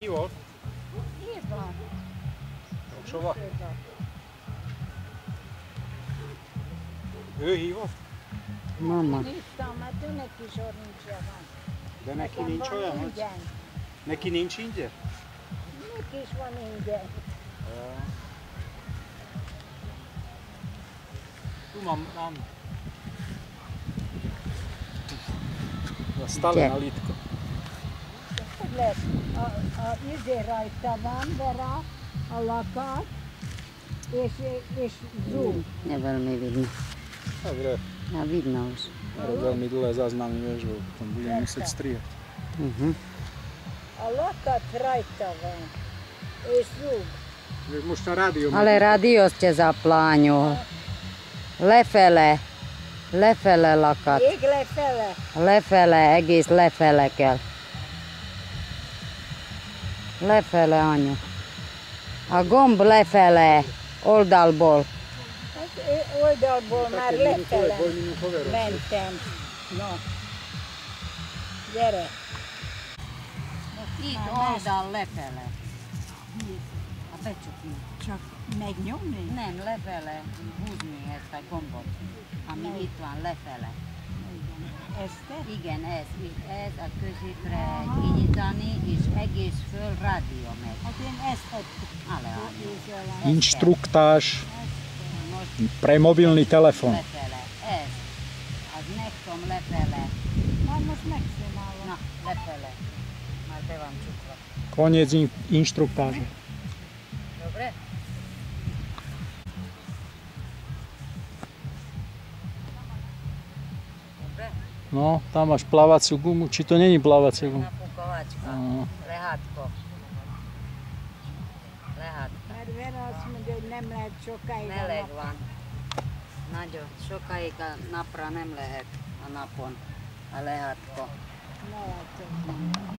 volt? Itt van. Jogsova? Ő hívott? Mama. Hívtam, mert őnek is orincsia van. De neki Nekem nincs van olyan, hogy... ingyen. Neki nincs ingyen? Neki is van ingyen. Tu mam... Stale na litka. Hogy lesz? A izé rajta van, Vera, a lakat, és zoom. Nie veľmi vidno. Dobre, A vidno už. veľmi dlhé záznamy, vieš, bo potom budem musieť strihať. A lakat rajta van, és zoom. Most a rádió... Ale rádió ste zaplánil. Lefele lakat. Ég lefele. Lefele, egész lefele kell. Lefele, anyu. A gomb lefele, oldalból. Hát oldalból már lefele mentem. No. Gyere. Itt oldal lefele. A becsukni. Csak megnyomni? Nem, lefele, húzni ezt a gombot, ami itt van, lefele. Ezt? Igen, ez a középre kinyitani, és egész föl rádió megy. Hát én ezt Ale, Inštruktás most pre mobilný telefon. lefele, ez, az megtom lefele, már most megcsinálom. na, lefele, már be van csukva. Koniec inštruktáže. Dobre? Dobre? No, tam máš plávaciu gumu, či to není plávacia guma? Napukovačka, lehátko. Lehátko. Mert Vera azt mondja, hogy nem lehet sokáig. Meleg van. Nagyon. Sokáig a napra nem lehet a napon a lehátko. Na, látom.